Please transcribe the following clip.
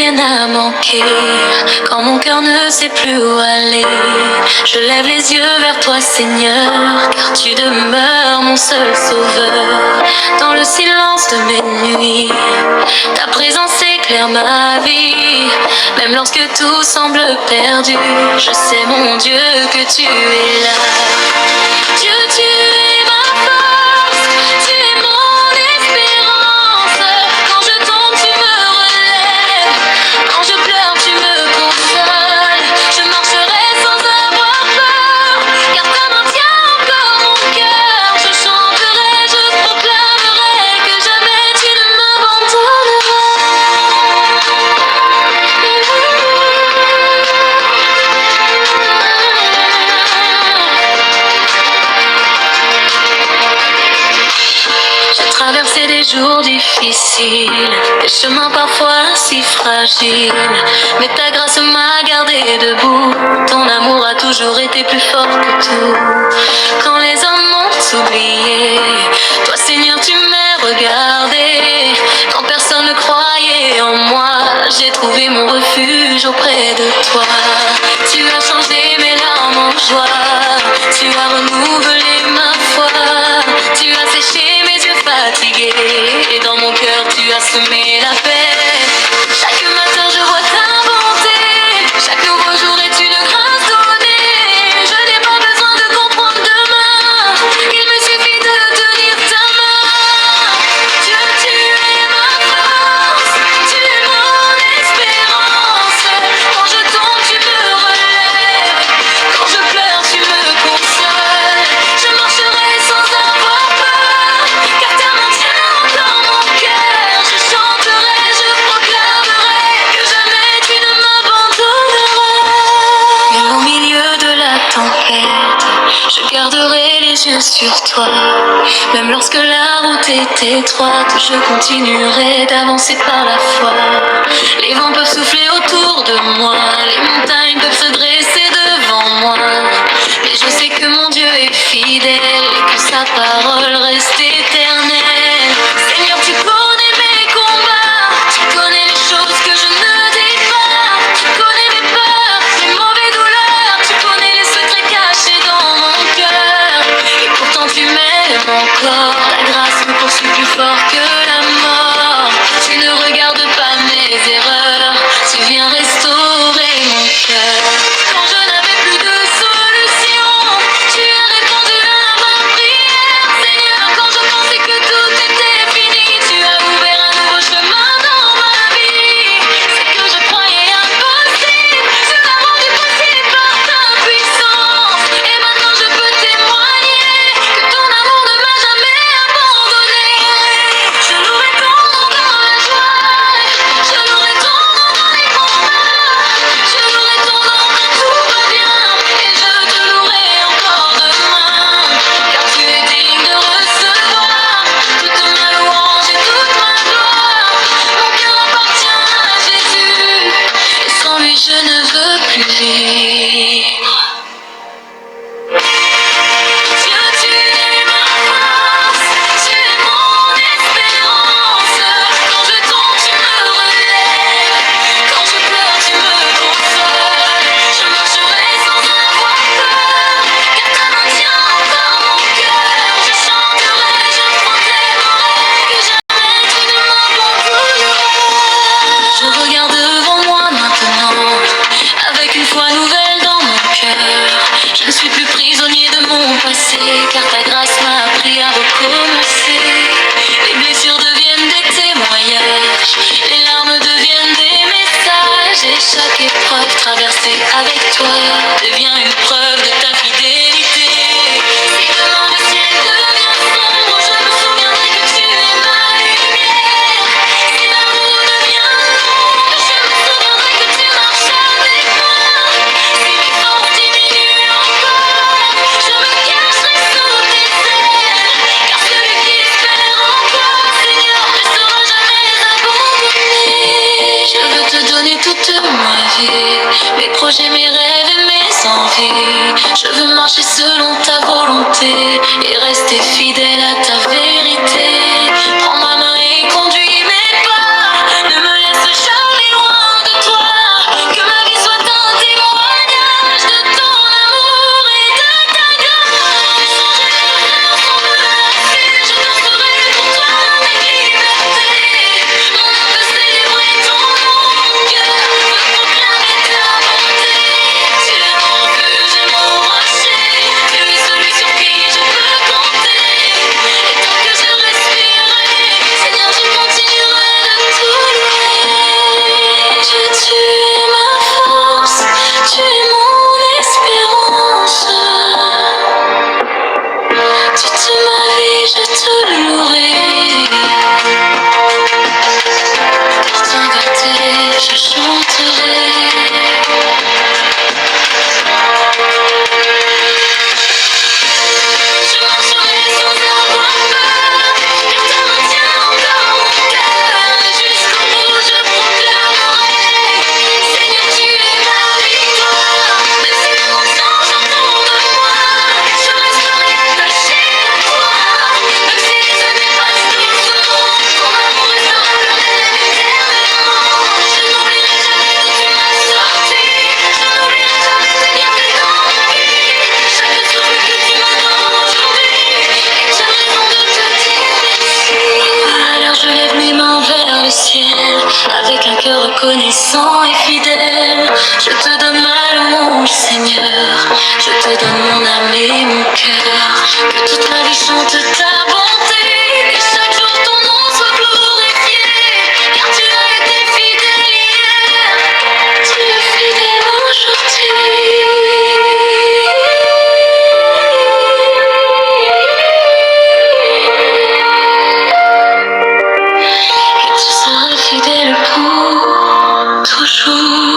rien à manquer. Quand mon cœur ne sait plus où aller, je lève les yeux vers toi, Seigneur, car tu demeures mon seul sauveur. Dans le silence de mes nuits, ta présence éclaire ma vie. Même lorsque tout semble perdu, je sais, mon Dieu, que tu es là. Dieu, tu es ma force, tu es mon espérance. Quand je tombe, tu me relèves. Quand je pleure, tu me consoles. Je marcherai sans avoir peur, car ta main tient encore mon cœur. Je chanterai, je proclamerai que jamais tu ne m'abandonneras. J'ai traversé des jours difficiles, des chemins parfois si fragiles, mais ta grâce m'a gardé debout. Ton amour a toujours été plus fort que tout. Quand les hommes m'ont oublié, toi Seigneur tu m'as regardé. Quand personne ne croyait en moi, j'ai trouvé mon refuge auprès de toi. Tu as changé mes larmes en joie, tu as renouvelé ma foi, tu as séché mes yeux fatigués, et dans mon cœur tu as semé la paix. Chaque matin je vois ta bonté, chaque nouveau jour est une grâce donnée. Je n'ai pas besoin de comprendre demain, il me suffit de tenir ta main. Dieu, tu es ma force, tu es mon espérance. Quand je tombe, tu me relèves, quand je pleure, tu me consoles. Je marcherai sans avoir peur, car ta main tient encore mon cœur. Je chanterai, je proclamerai que jamais tu ne m'abandonneras. Même au milieu de la tempête, je garderai les yeux sur toi. Même lorsque la route est étroite, je continuerai d'avancer par la foi. Les vents peuvent souffler autour de moi, les montagnes peuvent se dresser devant moi, mais je sais que mon Dieu est fidèle et que sa parole reste éternelle. Seigneur, tu connais mes combats, tu connais les choses que je ne dis pas, tu connais mes peurs, mes mauvaises douleurs, tu connais les secrets cachés dans mon cœur. Et pourtant tu m'aimes encore, ta grâce me poursuit plus fort que la mort. Tu ne regardes pas mes erreurs, tu viens restaurer mon cœur. Quand je n'avais plus de solution, tu as répondu à ma prière. Seigneur, quand je pensais que tout était fini, tu as ouvert un nouveau chemin dans ma vie. Ce que je croyais impossible, tu l'as rendu possible par ta puissance. Et maintenant je peux témoigner que ton amour ne m'a jamais abandonné. Je louerai ton nom dans la joie, je louerai ton nom dans les combats, je louerai ton nom quand tout va bien, et je te louerai encore demain, car tu es digne de recevoir toute ma louange et toute ma gloire. Mon cœur appartient à Jésus, et sans lui je ne veux plus vivre. Dieu, tu es ma force, tu es mon espérance. Quand je tombe, tu me relèves, quand je pleure, tu me consoles. Je marcherai sans avoir peur, car ta main tient encore mon cœur. Je chanterai, je proclamerai que jamais tu ne m'abandonneras. Je regarde devant moi maintenant, avec une foi nouvelle dans mon cœur. Je ne suis plus prisonnier de mon passé, car ta grâce m'a appris à recommencer. Les blessures deviennent des témoignages, les larmes deviennent des messages, et chaque épreuve traversée avec toi devient une preuve de ta fidélité. Si demain le ciel devient sombre, je me souviendrai que tu es ma lumière. Si l'amour devient l'ombre, je me souviendrai que tu marches avec moi. Si mes forces diminuent encore, je me cacherai sous tes ailes, car celui qui espère en toi, Seigneur, ne sera jamais abandonné. Je veux te donner toute ma vie, mes projets, mes rêves et mes envies. Je veux marcher selon ta volonté et rester fidèle à ta vérité. Prends ma main et conduis mes pas, ne me laisse jamais loin obéissant et fidèle. Je te donne ma louange, Seigneur. Je te donne mon âme et mon cœur. Que toute ma vie chante ta bonté. Et chaque jour ton nom soit glorifié. Car tu as été fidèle hier. Tu es fidèle aujourd'hui. Et tu seras fidèle pour toujours.